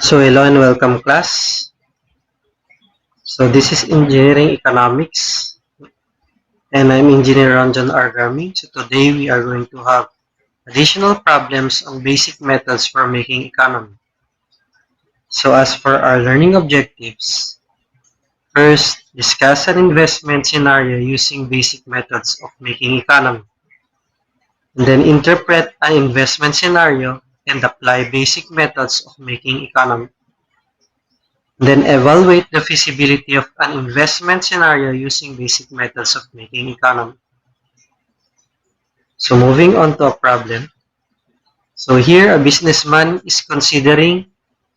So hello and welcome class. So this is engineering economics and I'm engineer Ranjan Argami. So today we are going to have additional problems on basic methods for making economy. So as for our learning objectives, first discuss an investment scenario using basic methods of making economy. And then interpret an investment scenario and apply basic methods of making economy. Then evaluate the feasibility of an investment scenario using basic methods of making economy. So moving on to a problem. So here a businessman is considering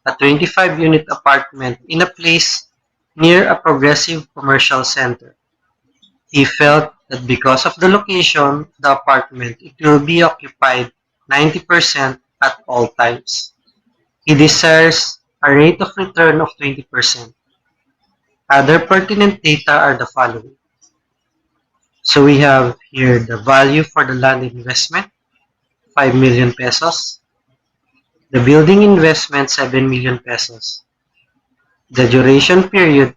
a 25-unit apartment in a place near a progressive commercial center. He felt that because of the location of the apartment, it will be occupied 90% at all times. He desires a rate of return of 20%. Other pertinent data are the following. So we have here the value for the land investment, 5 million pesos. The building investment, 7 million pesos. The duration period,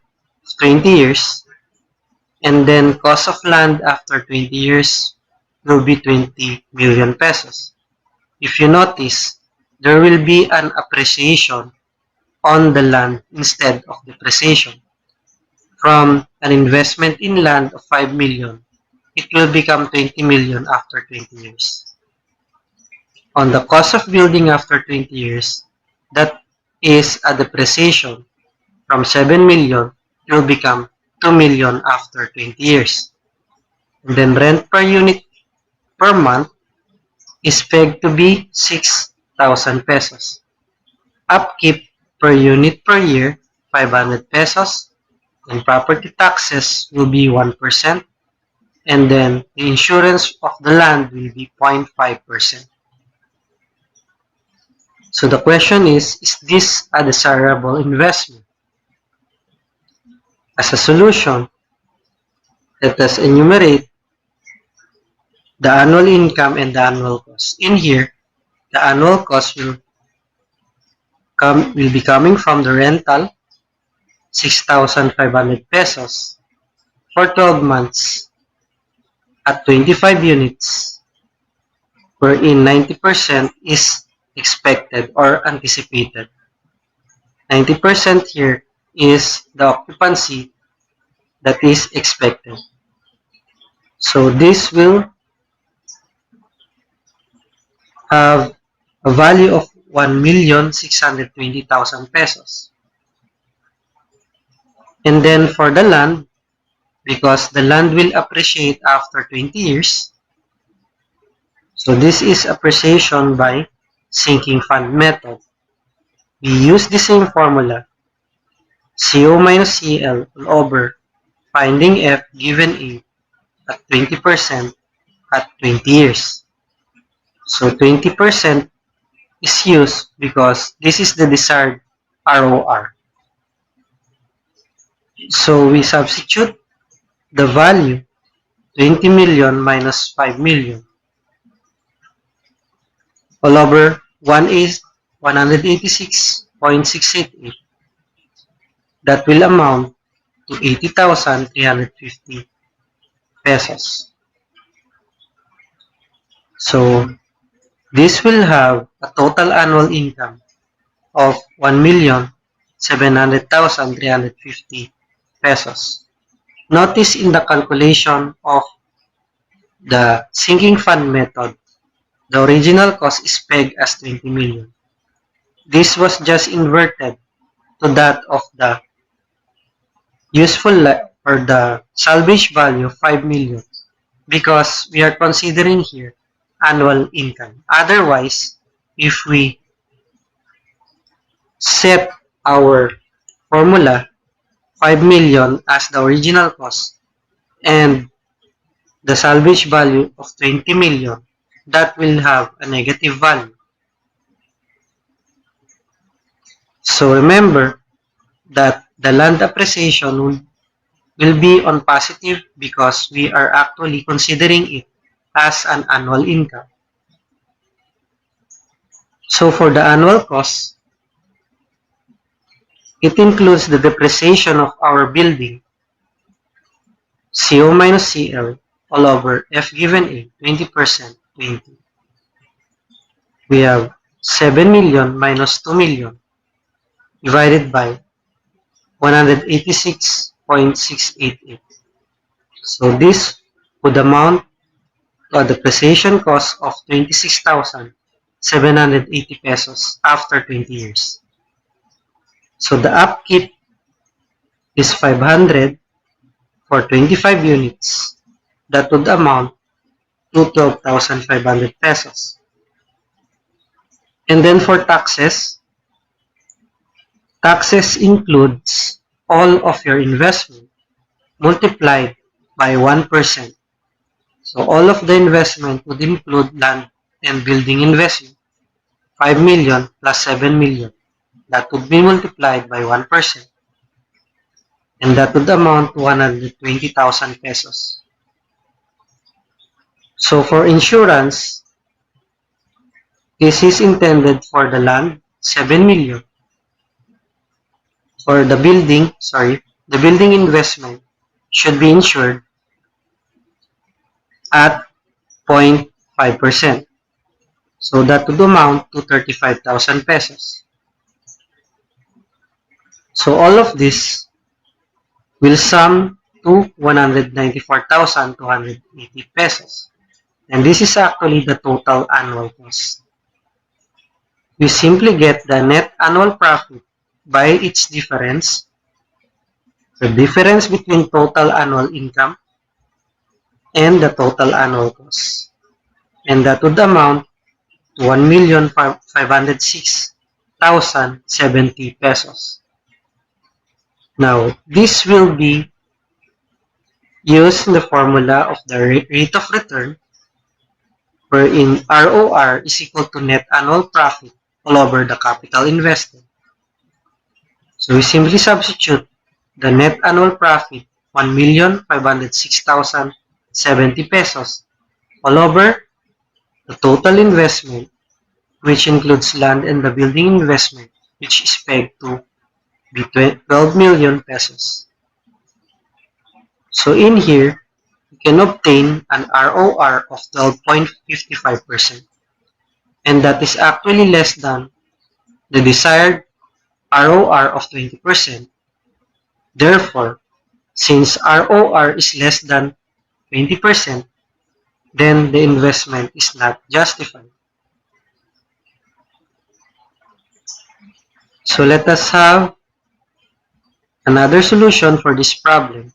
20 years. And then cost of land after 20 years will be 20 million pesos. If you notice, there will be an appreciation on the land instead of depreciation. From an investment in land of 5 million, it will become 20 million after 20 years. On the cost of building after 20 years, that is a depreciation. From 7 million, it will become 2 million after 20 years. And then rent per unit per month is pegged to be 6,000 pesos. Upkeep per unit per year, 500 pesos. And property taxes will be 1%. And then the insurance of the land will be 0.5%. So the question is this a desirable investment? As a solution, let us enumerate the annual income and the annual cost. In here, the annual cost will be coming from the rental, 6,500 pesos for 12 months at 25 units, wherein 90% is expected or anticipated. 90% here is the occupancy that is expected. So this will have a value of 1,620,000 pesos. And then for the land, because the land will appreciate after 20 years, so this is appreciation by sinking fund method. We use the same formula, CO minus CL all over finding F given A at 20% at 20 years. So 20% is used because this is the desired ROR. So we substitute the value 20 million minus 5 million all over 1 is 186.688. That will amount to 80,350 pesos. So this will have a total annual income of 1,700,350 pesos. Notice in the calculation of the sinking fund method, the original cost is pegged as 20 million. This was just inverted to that of the useful or the salvage value of 5 million because we are considering here annual income. Otherwise, if we set our formula 5 million as the original cost and the salvage value of 20 million, that will have a negative value. So remember that the land appreciation will be on positive because we are actually considering it as an annual income. So for the annual cost, It includes the depreciation of our building, CO minus CL, all over F given A, 20%, 20. We have 7 million minus 2 million divided by 186.688. So this would amount to a depreciation cost of 26,780 pesos after 20 years. So the upkeep is 500 for 25 units. That would amount to 12,500 pesos. And then for taxes, taxes includes all of your investment multiplied by 1%. So all of the investment would include land and building investment, 5 million plus 7 million. That would be multiplied by 1%. And that would amount to 120,000 pesos. So for insurance, this is intended for the land, 7 million. For the building investment should be insured at 0.5%. So that would amount to 35,000 pesos. So all of this will sum to 194,280 pesos. And this is actually the total annual cost. We simply get the net annual profit by its difference, the difference between total annual income and the total annual cost. And that would amount to 1,506,070 pesos. Now, this will be used in the formula of the rate of return, wherein ROR is equal to net annual profit all over the capital invested. So we simply substitute the net annual profit, 1,506,070 pesos, all over the total investment, which includes land and the building investment, which is pegged to be 12 million pesos. So in here, you can obtain an ROR of 12.55%. And that is actually less than the desired ROR of 20%. Therefore, since ROR is less than 20%, then the investment is not justified. So let us have another solution for this problem,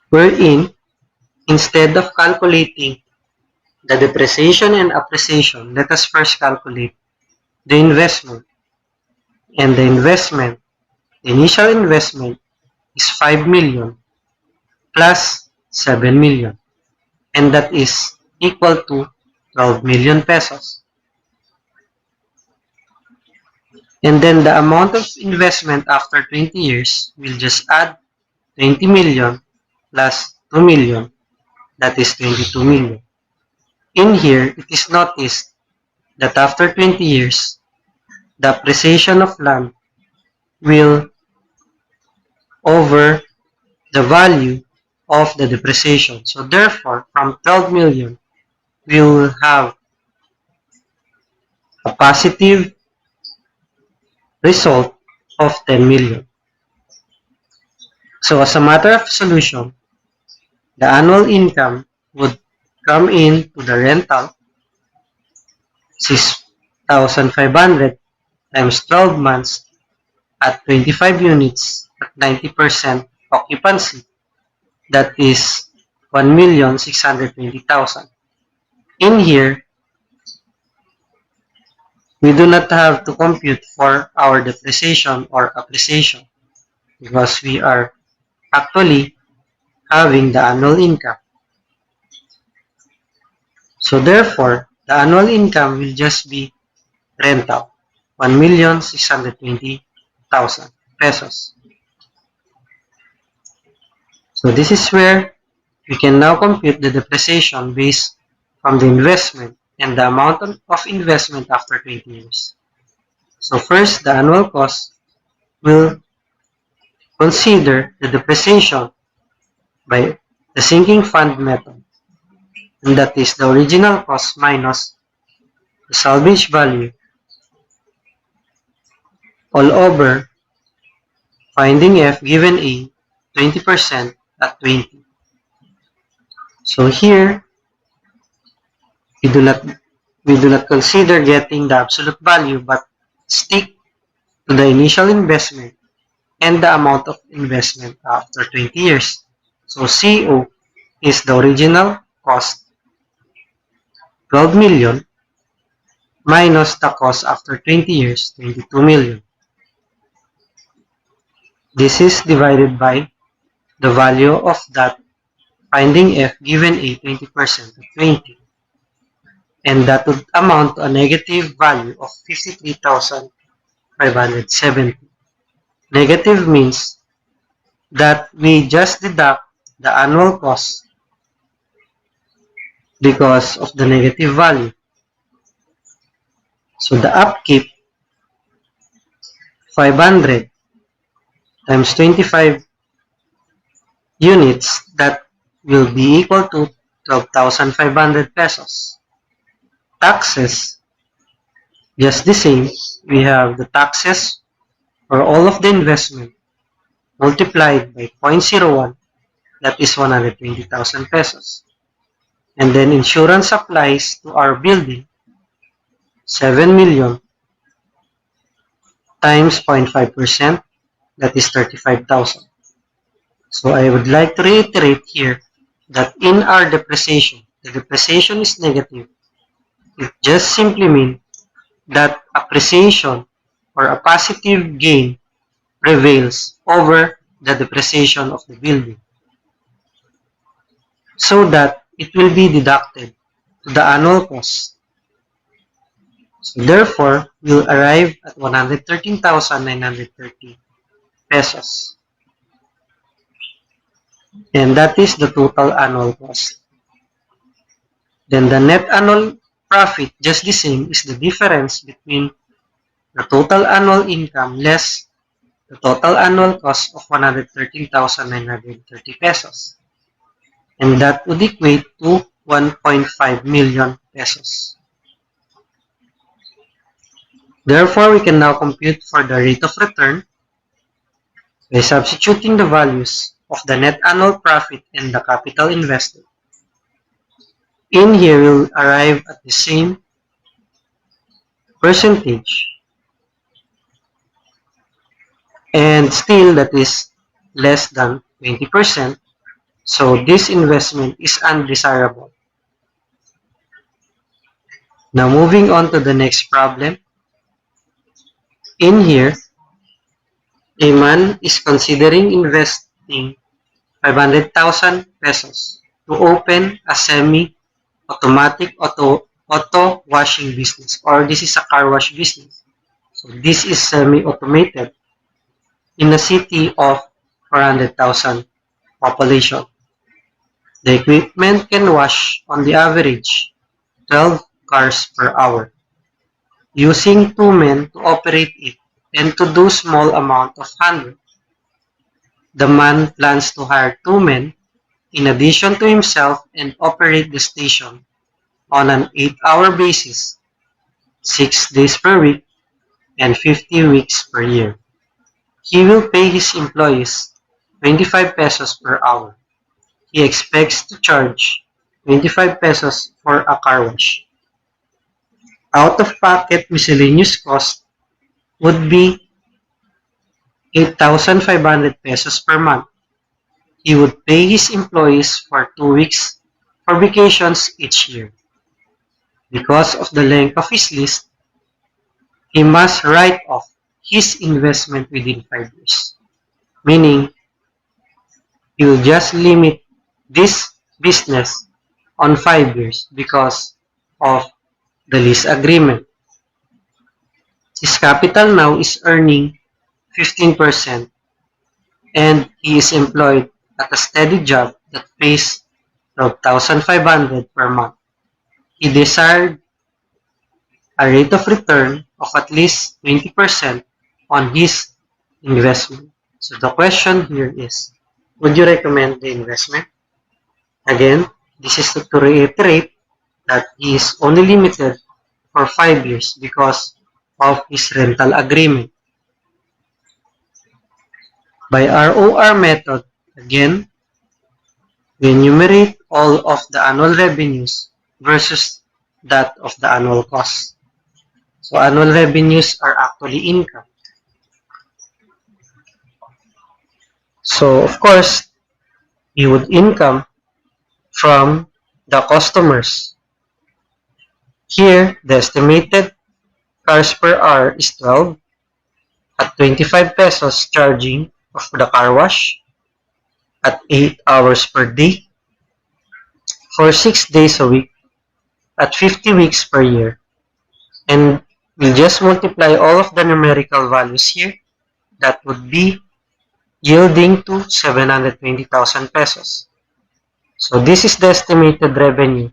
wherein instead of calculating the depreciation and appreciation, let us first calculate the investment. And the initial investment is 5 million plus 7 million. And that is equal to 12 million pesos. And then the amount of investment after 20 years will just add 20 million plus 2 million, that is 22 million. In here, it is noticed that after 20 years, the appreciation of land will over the value of the depreciation. So therefore, from 12 million, we will have a positive result of 10 million. So as a matter of solution, the annual income would come in to the rental, 6,500 times 12 months at 25 units at 90% occupancy. That is 1,620,000. In here, we do not have to compute for our depreciation or appreciation because we are actually having the annual income. So therefore, the annual income will just be rental, 1,620,000 pesos. So this is where we can now compute the depreciation based from the investment and the amount of investment after 20 years. So first, the annual cost will consider the depreciation by the sinking fund method, and that is the original cost minus the salvage value all over finding F given A 20% at 20. So here we do not consider getting the absolute value but stick to the initial investment and the amount of investment after 20 years. So CO is the original cost 12 million minus the cost after 20 years 22 million. This is divided by the value of that finding F given A 20% of 20, and that would amount to a negative value of 53,570. Negative means that we just deduct the annual cost because of the negative value. So the upkeep 500 times 25 units, that will be equal to 12,500 pesos. Taxes, just the same. We have the taxes for all of the investment multiplied by 0.01, that is 120,000 pesos. And then insurance applies to our building, 7 million times 0.5%, that is 35,000. So I would like to reiterate here that in our depreciation, the depreciation is negative. It just simply means that appreciation or a positive gain prevails over the depreciation of the building, so that it will be deducted to the annual cost. So therefore, we'll arrive at 113,930 pesos. And that is the total annual cost. Then the net annual profit, just the same, is the difference between the total annual income less the total annual cost of 113,930 pesos. And that would equate to 1.5 million pesos. Therefore, we can now compute for the rate of return by substituting the values of the net annual profit and the capital invested. In here, we'll arrive at the same percentage, and still that is less than 20%. So this investment is undesirable. Now moving on to the next problem. In here, a man is considering investing 500,000 pesos to open a semi-automatic auto washing business, or this is a car wash business. So this is semi-automated in a city of 400,000 population. The equipment can wash on the average 12 cars per hour, using 2 men to operate it and to do small amount of handwork. The man plans to hire 2 men in addition to himself and operate the station on an 8-hour basis, 6 days per week and 50 weeks per year. He will pay his employees 25 pesos per hour. He expects to charge 25 pesos for a car wash. Out-of-pocket miscellaneous cost would be 8,500 pesos per month. He would pay his employees for 2 weeks for vacations each year. Because of the length of his list, he must write off his investment within 5 years. Meaning, he will just limit this business on 5 years because of the lease agreement. His capital now is earning 15%, and he is employed at a steady job that pays 12,500 per month. He desired a rate of return of at least 20% on his investment. So the question here is, would you recommend the investment? Again, this is to reiterate that he is only limited for 5 years because of his rental agreement. By ROR method, again, we enumerate all of the annual revenues versus that of the annual cost. So annual revenues are actually income. So of course, you would income from the customers. Here, the estimated cars per hour is 12 at 25 pesos charging of the car wash at 8 hours per day for 6 days a week at 50 weeks per year. And we'll just multiply all of the numerical values here. That would be yielding to 720,000 pesos. So this is the estimated revenue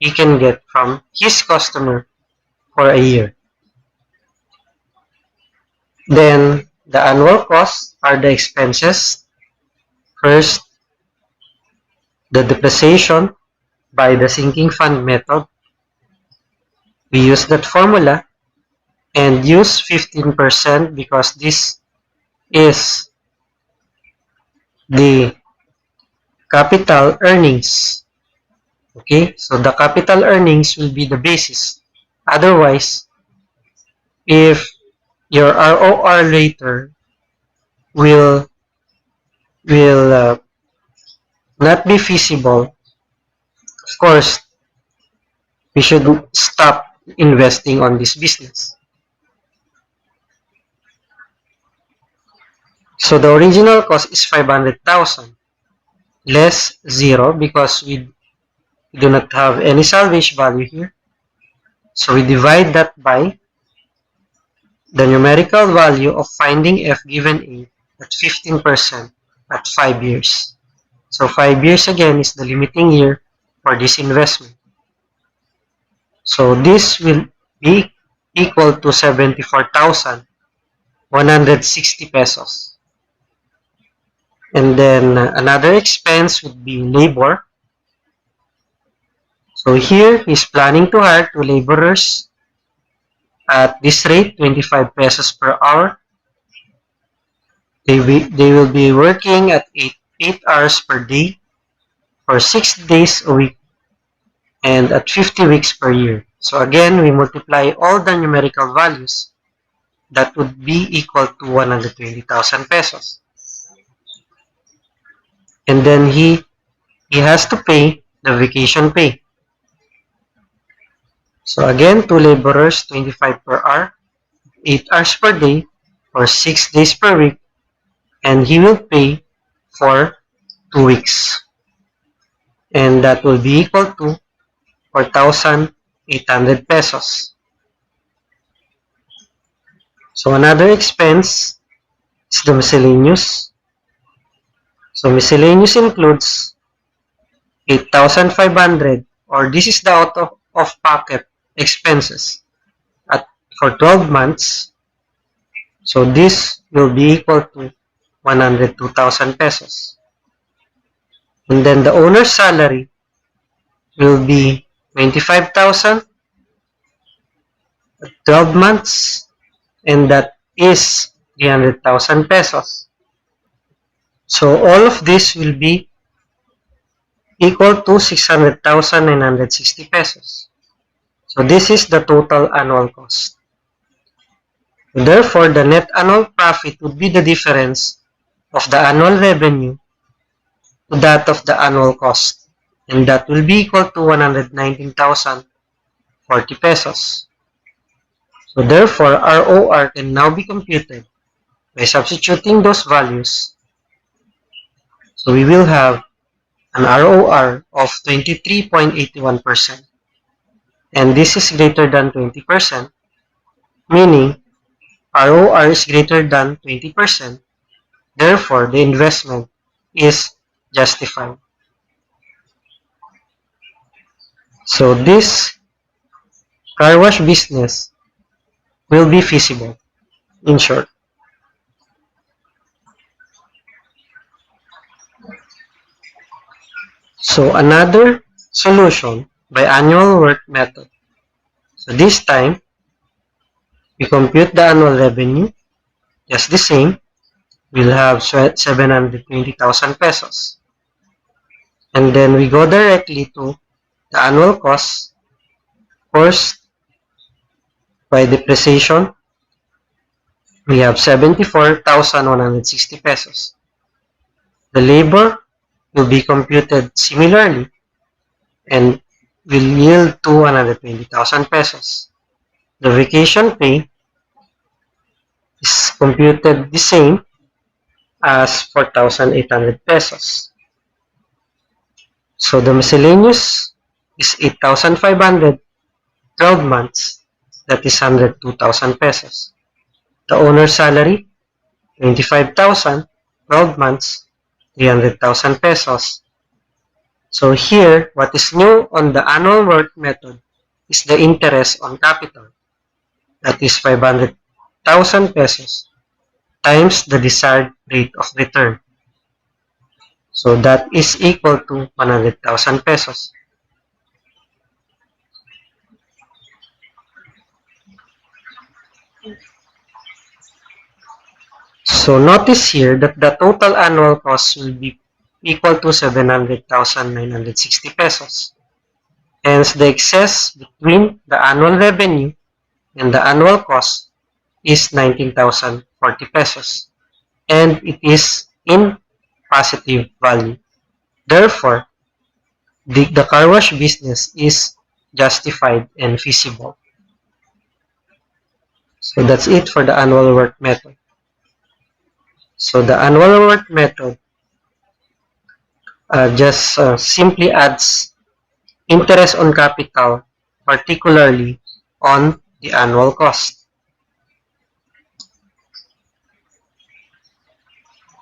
he can get from his customer for a year. Then the annual costs are the expenses. First, the depreciation by the sinking fund method. We use that formula and use 15% because this is the capital earnings. Okay, so the capital earnings will be the basis. Otherwise, if your ROR later will not be feasible, of course, we should stop investing on this business. So the original cost is 500,000 less 0 because we do not have any salvage value here. So we divide that by the numerical value of finding f given a at 15% at 5 years. So 5 years again is the limiting year for this investment. So this will be equal to 74,160 pesos. And then another expense would be labor. So here he's planning to hire 2 laborers at this rate, 25 pesos per hour. They will be working at 8 hours per day for 6 days a week and at 50 weeks per year. So again, we multiply all the numerical values. That would be equal to 120,000 pesos. And then he has to pay the vacation pay. So again, 2 laborers, 25 per hour, 8 hours per day for 6 days per week, and he will pay for 2 weeks. And that will be equal to 4,800 pesos. So another expense is the miscellaneous. So miscellaneous includes 8,500, or this is the out of pocket expenses for 12 months. So this will be equal to 102,000 pesos. And then the owner's salary will be 25,000 at 12 months, and that is 300,000 pesos. So all of this will be equal to 600,960 pesos. So this is the total annual cost. Therefore, the net annual profit would be the difference of the annual revenue to that of the annual cost, and that will be equal to 119,040 pesos. So therefore, ROR can now be computed by substituting those values. So we will have an ROR of 23.81%, and this is greater than 20%, meaning ROR is greater than 20%, therefore the investment is justified. So this car wash business will be feasible, in short. So another solution by annual work method. So this time, we compute the annual revenue, just the same. We'll have 720,000 pesos. And then we go directly to the annual cost. First, by depreciation, we have 74,160 pesos. The labor will be computed similarly and will yield 220,000 pesos. The vacation pay is computed the same as 4,800 pesos. So the miscellaneous is 8,500, 12 months, that is 102,000 pesos. The owner's salary, 25,000, 12 months, 300,000 pesos. So here, what is new on the annual work method is the interest on capital. That is 500,000 pesos times the desired rate of return. So that is equal to 100,000 pesos. So notice here that the total annual cost will be equal to 700,960 pesos. Hence, the excess between the annual revenue and the annual cost is 19,040 pesos. And it is in positive value. Therefore, the car wash business is justified and feasible. So that's it for the annual work method. So the annual work method just simply adds interest on capital, particularly on the annual cost.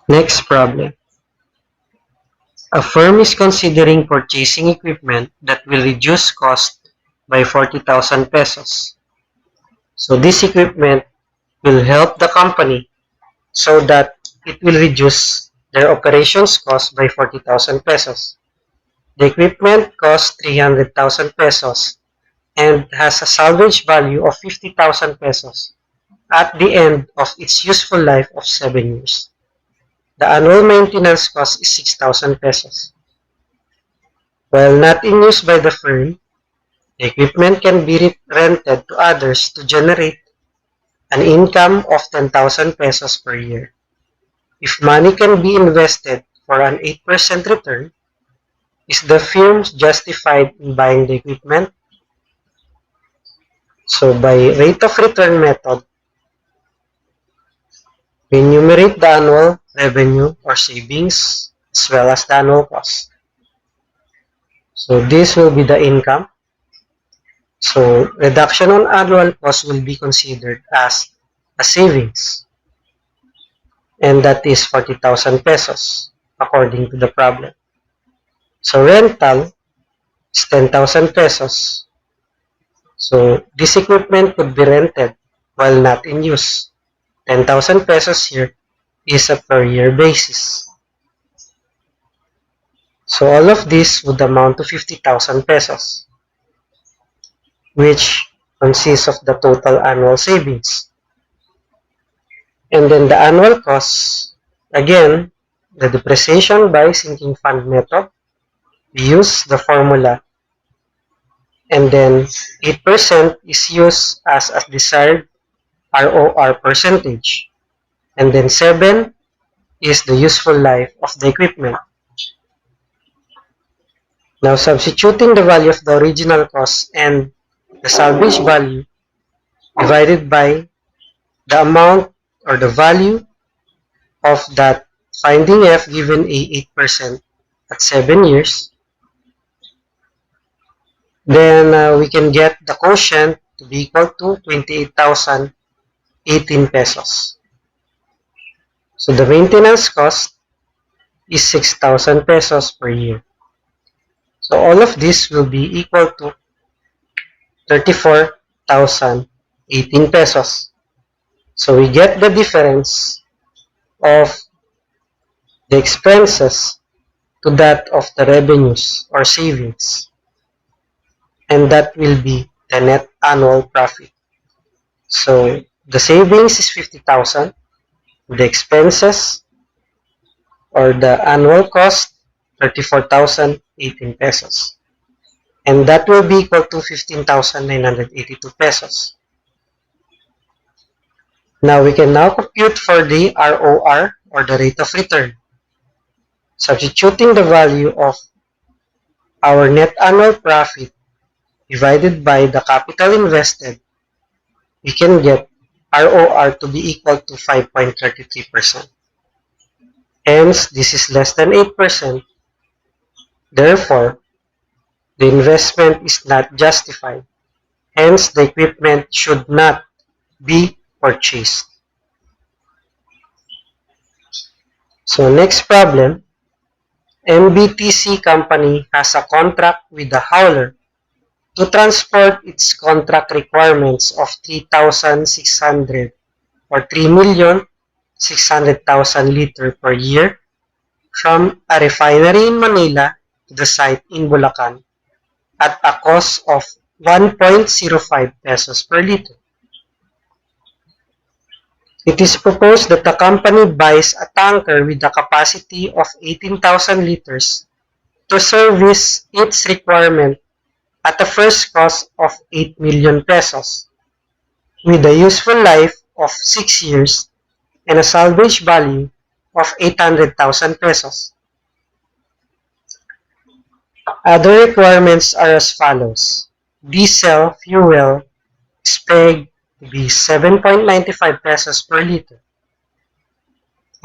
Next problem. A firm is considering purchasing equipment that will reduce cost by 40,000 pesos. So this equipment will help the company so that it will reduce their operations cost by 40,000 pesos. The equipment costs 300,000 pesos and has a salvage value of 50,000 pesos at the end of its useful life of 7 years. The annual maintenance cost is 6,000 pesos. While not in use by the firm, the equipment can be rented to others to generate an income of 10,000 pesos per year. If money can be invested for an 8% return, is the firm justified in buying the equipment? So by rate of return method, we enumerate the annual revenue or savings as well as the annual cost. So this will be the income. So reduction on annual cost will be considered as a savings. And that is 40,000 pesos according to the problem. So rental is 10,000 pesos. So this equipment could be rented while not in use. 10,000 pesos here is a per year basis. So all of this would amount to 50,000 pesos, which consists of the total annual savings. And then the annual costs, again, the depreciation by sinking fund method, we use the formula. And then 8% is used as a desired ROR percentage. And then 7 is the useful life of the equipment. Now substituting the value of the original cost and the salvage value divided by the amount or the value of that finding F given a 8% at 7 years, then we can get the quotient to be equal to 28,018 pesos. So the maintenance cost is 6,000 pesos per year. So all of this will be equal to 2018 pesos. So we get the difference of the expenses to that of the revenues or savings, and that will be the net annual profit. So the savings is 50,000, the expenses or the annual cost 34,018 pesos, and that will be equal to 15,982 pesos. Now we can now compute for the ROR or the rate of return. Substituting the value of our net annual profit divided by the capital invested, we can get ROR to be equal to 5.33%. Hence, this is less than 8%. Therefore, the investment is not justified. Hence, the equipment should not be purchased. So next problem, MBTC company has a contract with the hauler to transport its contract requirements of 3,600 or 3,600,000 liters per year from a refinery in Manila to the site in Bulacan at a cost of 1.05 pesos per liter. It is proposed that the company buys a tanker with a capacity of 18,000 liters to service its requirement at a first cost of 8 million pesos, with a useful life of 6 years and a salvage value of 800,000 pesos. Other requirements are as follows. Diesel fuel is pegged to be 7.95 pesos per liter,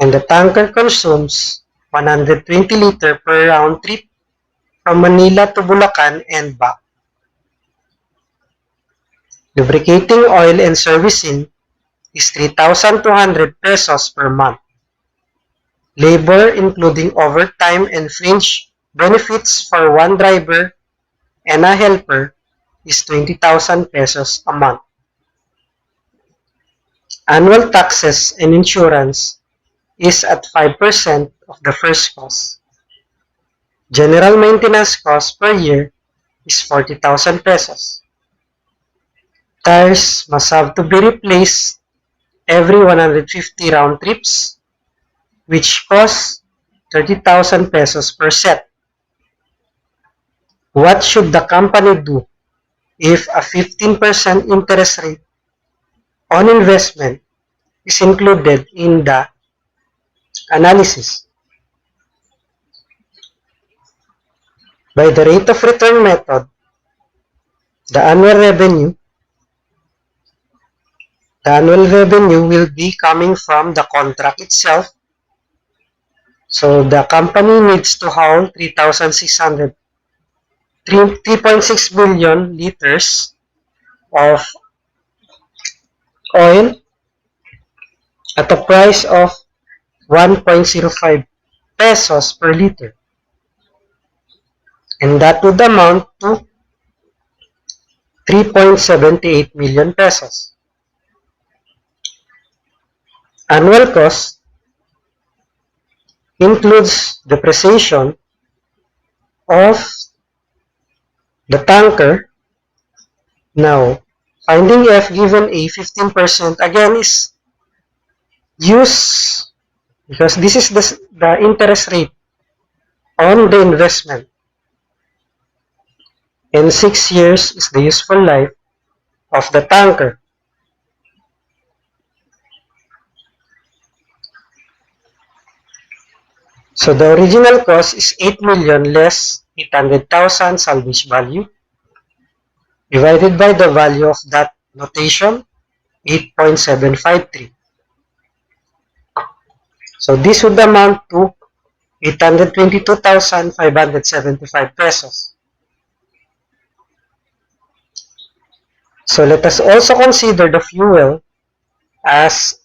and the tanker consumes 120 liters per round trip from Manila to Bulacan and back. Lubricating oil and servicing is 3,200 pesos per month. Labor, including overtime and fringe benefits for one driver and a helper, is 20,000 pesos a month. Annual taxes and insurance is at 5% of the first cost. General maintenance cost per year is 40,000 pesos. Tires must have to be replaced every 150 round trips, which costs 30,000 pesos per set. What should the company do if a 15% interest rate on investment is included in the analysis? By the rate of return method, the annual revenue will be coming from the contract itself. So the company needs to haul 3.6 billion liters of oil at a price of 1.05 pesos per liter. And that would amount to 3.78 million pesos. Annual cost includes depreciation of the tanker. Now, finding F given a 15% again is used because this is the interest rate on the investment, and 6 years is the useful life of the tanker. So the original cost is 8 million less 800,000 salvage value divided by the value of that notation, 8.753. So this would amount to 822,575 pesos. So let us also consider the fuel as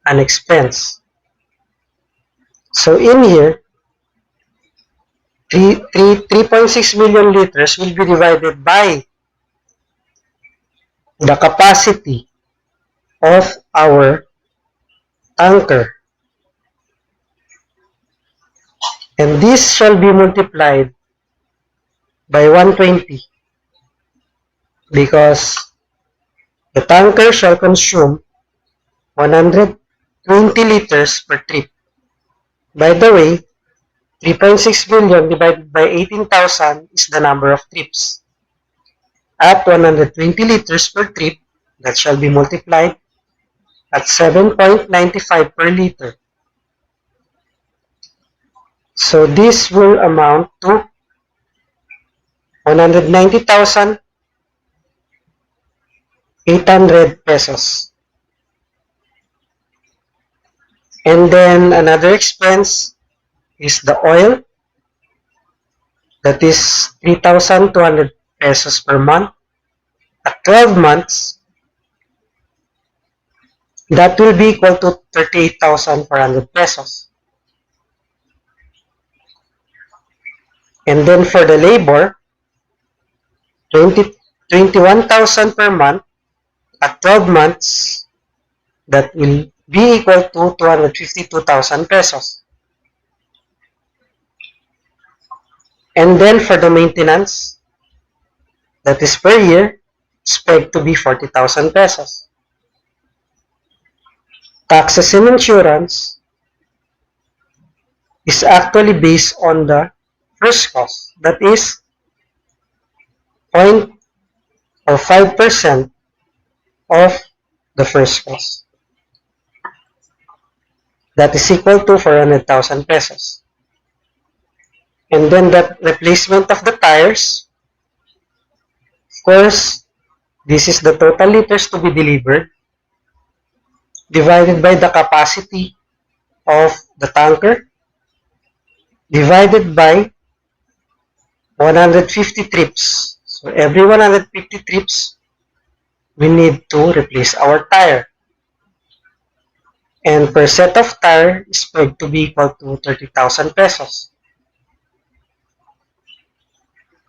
an expense. So in here, 3.6 million liters will be divided by the capacity of our tanker, and this shall be multiplied by 120 because the tanker shall consume 120 liters per trip. By the way, 3.6 billion divided by 18,000 is the number of trips. At 120 liters per trip, that shall be multiplied at 7.95 per liter. So this will amount to 190,800 pesos. And then another expense is the oil, that is 3,200 pesos per month. At 12 months, that will be equal to 38,400 pesos. And then for the labor, 21,000 per month at 12 months, that will be equal to 252,000 pesos. And then for the maintenance, that is per year, expect to be 40,000 pesos. Taxes and insurance is actually based on the first cost, that is 5% of the first cost. That is equal to 400,000 pesos. And then the replacement of the tires, of course, this is the total liters to be delivered divided by the capacity of the tanker divided by 150 trips. So every 150 trips, we need to replace our tire. And per set of tire is pegged to be equal to 30,000 pesos.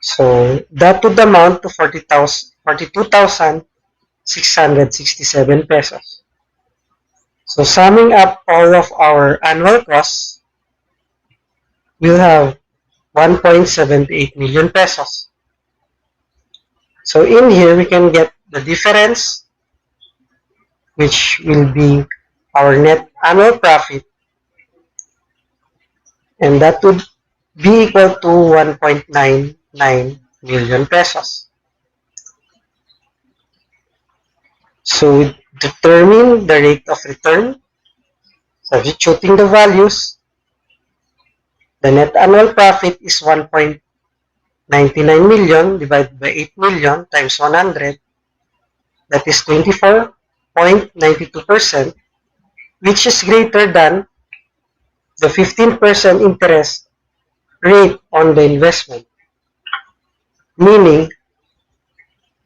So that would amount to 42,667 pesos. So summing up all of our annual costs, we'll have 1.78 million pesos. So in here, we can get the difference, which will be our net annual profit, and that would be equal to 1.99 million pesos. So we determine the rate of return, substituting the values. The net annual profit is 1.99 million divided by 8 million times 100. That is 24.92%, which is greater than the 15% interest rate on the investment. Meaning,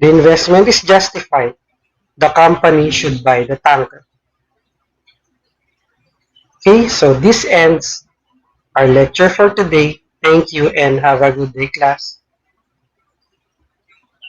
the investment is justified. The company should buy the tanker. Okay, so this ends our lecture for today. Thank you and have a good day, class.